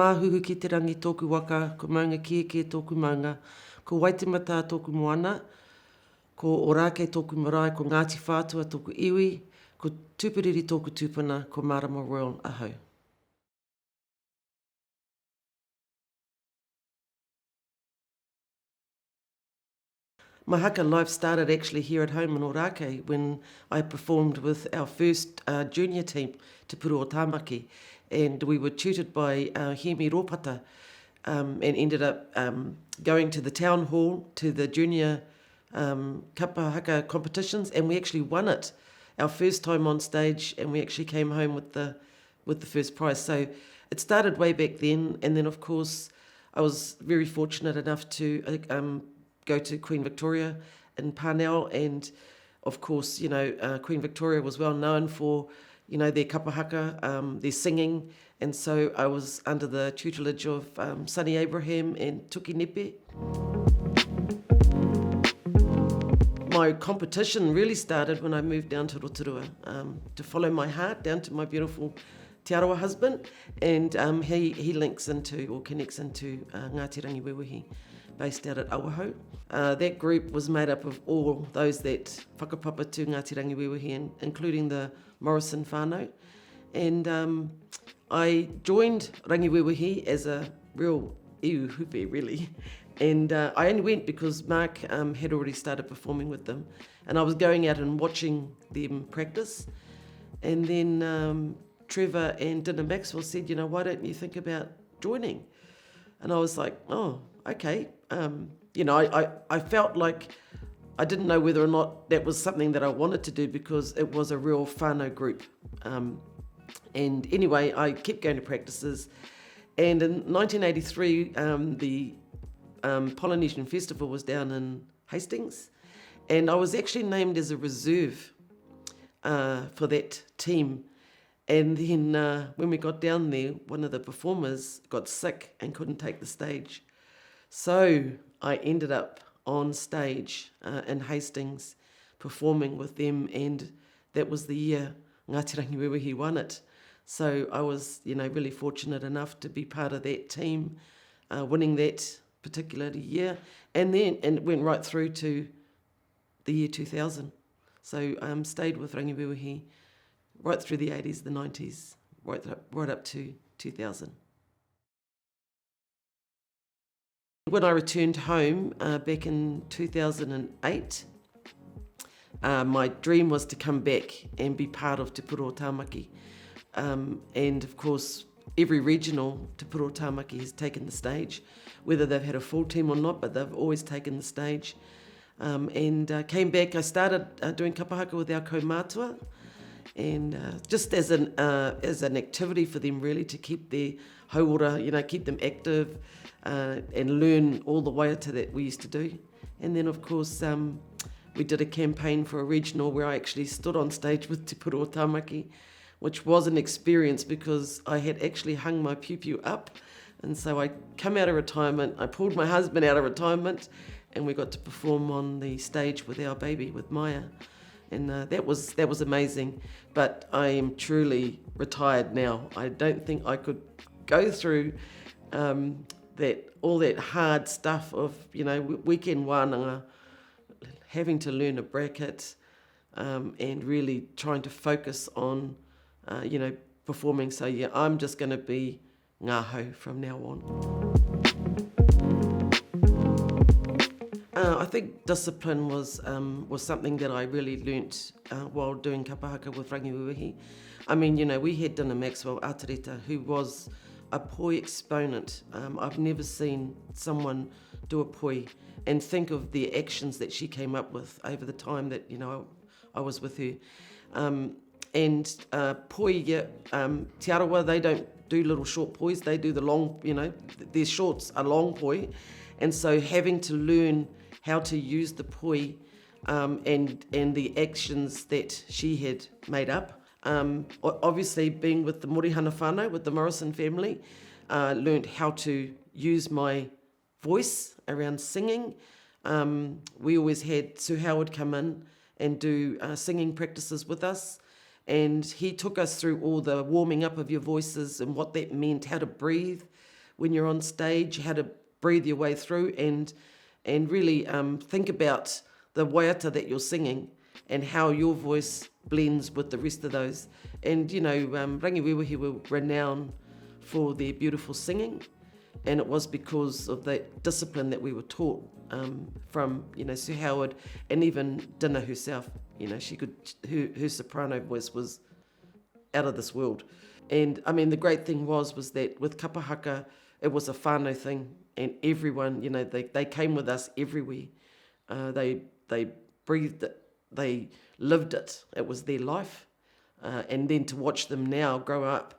māhuhu ki te rangi tōku waka, ko maunga kia tōku maunga, ko waitemata tōku moana, ko orake tōku marae, ko Ngāti Whātua tōku iwi, ko tūpiriri tōku tūpuna, ko Marama Royal ahau. My haka life started actually here at home in Orake when I performed with our first junior team, Te Puru o Tāmaki, and we were tutored by Hemi Ropata and ended up going to the town hall to the junior kapa haka competitions, and we actually won it our first time on stage, and we actually came home with the first prize. So it started way back then, and then of course I was very fortunate enough to go to Queen Victoria in Parnell, and of course, Queen Victoria was well known for, their kapa haka, their singing, and so I was under the tutelage of Sonny Abraham and Tuki Nepe. My competition really started when I moved down to Rotorua to follow my heart down to my beautiful Te Arawa husband, and he links into or connects into Ngāti Rangiwewehi, based out at Auaho. That group was made up of all those that whakapapa to Ngāti Rangiwewehi, including the Morrison whānau. And I joined Rangiwewehi as a real iu hupe, really. And I only went because Mark had already started performing with them. And I was going out and watching them practice. And then Trevor and Dinah Maxwell said, why don't you think about joining? And I was like, oh, okay. I felt like I didn't know whether or not that was something that I wanted to do because it was a real whānau group. And anyway, I kept going to practices. And in 1983, the Polynesian Festival was down in Hastings. And I was actually named as a reserve for that team. And then when we got down there, one of the performers got sick and couldn't take the stage. So I ended up on stage in Hastings performing with them, and that was the year Ngāti Rangiwewehi won it. So I was, really fortunate enough to be part of that team, winning that particular year, and it went right through to the year 2000. So stayed with Rangiwewehi right through the 80s, the 90s, right up to 2000. When I returned home back in 2008, my dream was to come back and be part of Te Puru o Tāmaki. And of course, every regional Te Puru o Tāmaki has taken the stage, whether they've had a full team or not, but they've always taken the stage. And came back, I started doing kapa haka with our kaumātua, and just as an activity for them really to keep their hauora, keep them active and learn all the waiata that we used to do. And then of course we did a campaign for a regional where I actually stood on stage with Te Puru o Tāmaki, which was an experience because I had actually hung my piu-piu up. And so I come out of retirement, I pulled my husband out of retirement, and we got to perform on the stage with our baby, with Maya. And that was amazing. But I am truly retired now. I don't think I could go through all that hard stuff of, weekend wānanga, having to learn a bracket, and really trying to focus on, performing. So yeah, I'm just going to be ngāhau from now on. I think discipline was something that I really learnt while doing kapa haka with Rangiwewehi. I mean, we had Dinah Maxwell Atareta, who was a poi exponent. I've never seen someone do a poi and think of the actions that she came up with over the time that, I was with her. And poi, Te Arawa, they don't do little short pois, they do the long, their shorts are long poi. And so having to learn how to use the poi and the actions that she had made up. Obviously being with the Morihana whānau, with the Morrison family, learned how to use my voice around singing. We always had Sir Howard come in and do singing practices with us, and he took us through all the warming up of your voices and what that meant, how to breathe, when you're on stage, how to breathe your way through and really think about the waiata that you're singing and how your voice blends with the rest of those. And, you know, Rangiwewehi were renowned for their beautiful singing, and it was because of the discipline that we were taught from, you know, Sir Howard and even Dina herself. You know, her soprano voice was out of this world. And, I mean, the great thing was that with kapa haka, it was a whānau thing, and everyone, you know, they came with us everywhere. They breathed it, they lived it. It was their life. And then to watch them now grow up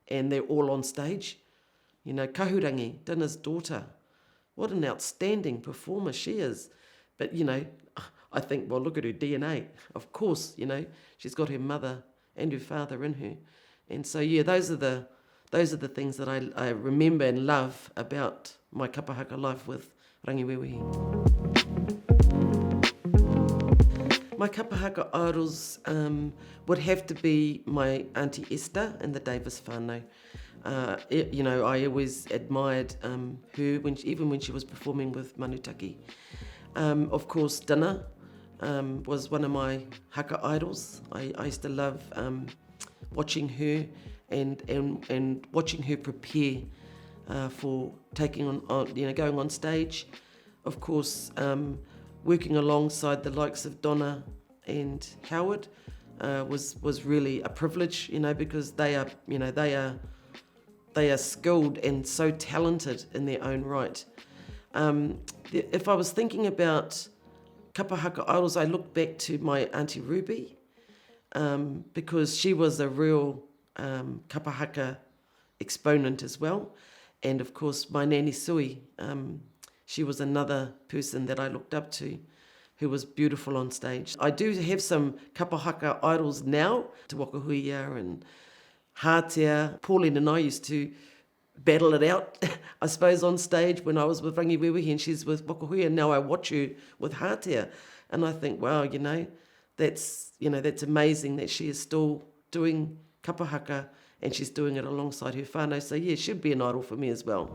and they're all on stage. You know, Kahurangi, Dina's daughter, what an outstanding performer she is. But, you know, I think, well, look at her DNA. Of course, you know, she's got her mother and her father in her. And so, yeah, those are the things that I remember and love about my kapa haka life with Rangiwewehi. My kapa haka idols would have to be my aunty Esther and the Davis whānau. You know, I always admired her even when she was performing with Manutaki. Of course, Dina was one of my haka idols. I used to love watching her and watching her prepare for taking on, you know, going on stage. Of course, working alongside the likes of Donna and Howard was really a privilege, you know, because they are skilled and so talented in their own right. If I was thinking about kapa haka idols, I look back to my aunty Ruby, because she was a real kapa haka exponent as well. And of course, my Nanny Sui, she was another person that I looked up to, who was beautiful on stage. I do have some kapa haka idols now, Te Wakahuia and Hātea. Pauline and I used to battle it out, I suppose, on stage when I was with Rangiwewehi and she's with Wakahuia. Now I watch her with Hātea, and I think, wow, you know, that's amazing that she is still doing kapa haka and she's doing it alongside her whānau. So yeah, she'd be an idol for me as well.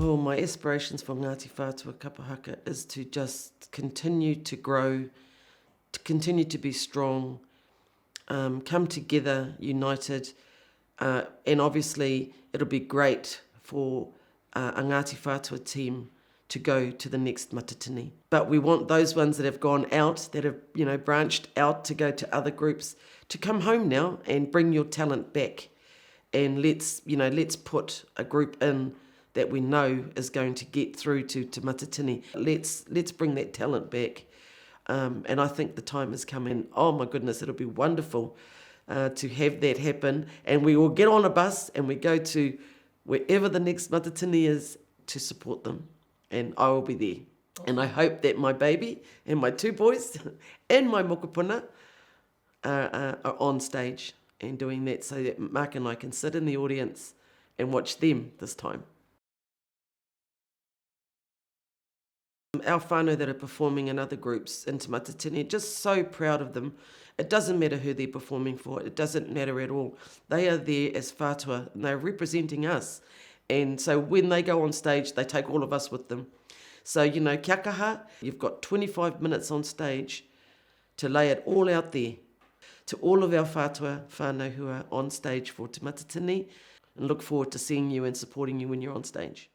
Oh, my aspirations for Ngāti Whātua kapa haka is to just continue to grow, to continue to be strong, come together, united, and obviously it'll be great for a Ngāti Whātua team to go to the next matatini. But we want those ones that have gone out, that have, you know, branched out to go to other groups, to come home now and bring your talent back. And let's put a group in that we know is going to get through to matatini. Let's bring that talent back. And I think the time has come, and oh my goodness, it'll be wonderful to have that happen. And we will get on a bus and we go to wherever the next matatini is to support them. And I will be there. And I hope that my baby and my two boys and my mokopuna are on stage and doing that, so that Mark and I can sit in the audience and watch them this time. Our whānau that are performing in other groups in Te Matatini, just so proud of them. It doesn't matter who they're performing for. It doesn't matter at all. They are there as whātua and they're representing us. And so when they go on stage, they take all of us with them. So, you know, kia kaha, you've got 25 minutes on stage to lay it all out there to all of our whātua whānau who are on stage for Te Matatini, and look forward to seeing you and supporting you when you're on stage.